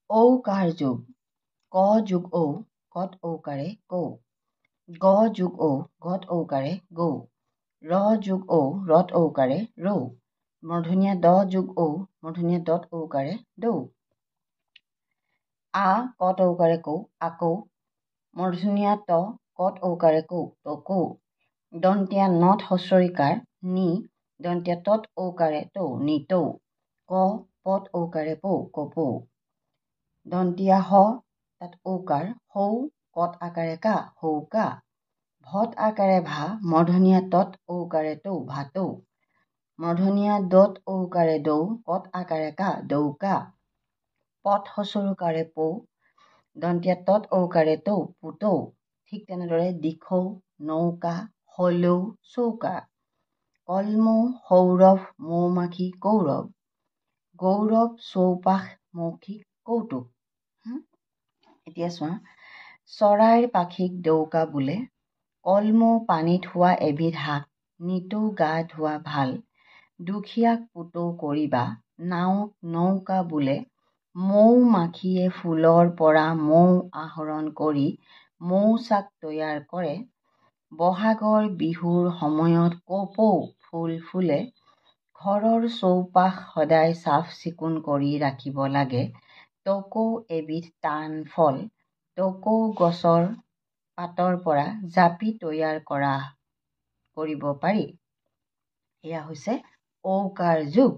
ঔকাৰ যোগ ক যোগ ঔ কত ঔকাৰে কৌ গ যোগ ঔ গত ঔকাৰে গৌ ৰ যোগ ঔ ৰত ঔকাৰে ৰৌ মূৰ্ধন্য দ যোগ ঔ মূৰ্ধন্য দত ঔকাৰে দৌ আ কত ঔকাৰে কৌ আকৌ মূৰ্ধন্য ত কত ঔকাৰে কৌ তকৌ দন্ত্য নত হস্ৰইকাৰ নি দন্ত্য তত ঔকাৰে তৌ নিতৌ ক পত ঔকাৰে পৌ কপৌ দন্ত্য হ তাত ঔকাৰ হৌ কত আকাৰে কা হৌকা ভত আকাৰে ভা মূৰ্ধন্য তত ঔকাৰে তৌ ভাতৌ মূৰ্ধন্য দত ঔকাৰে দৌ কত আকাৰে কা দৌকা পত হস্ৰইকাৰে পৌ দন্ত্য তত ঔকাৰে তৌ পুতৌ ঠিক তেনেদৰে দিখৌ নৌকা হলৌ চৌকা কলমৌ সৌৰভ মৌমাখি কৌৰৱ গৌৰৱ চৌপাশ মৌখিক কৌতুক এতিয়া চোৱা চৰাইৰ পাখিক ডৌকা বোলে কলমৌ পানীত হোৱা এবিধ শাক নিতৌ গা ধোৱা ভাল দুখীয়াক পুতৌ কৰিবা নাৱক নৌকা বোলে মৌ মাখিয়ে ফুলৰ পৰা মৌ আহৰণ কৰি মৌচাক তৈয়াৰ কৰে বহাগৰ বিহুৰ সময়ত কপৌ ফুল ফুলে ঘৰৰ চৌপাশ সদায় চাফ চিকুণ কৰি ৰাখিব লাগে টকৌ এবিধ টান ফল টকৌ গছৰ পাতৰ পৰা জাপি তৈয়াৰ কৰিব পাৰি এয়া হৈছে ঔকাৰ যোগ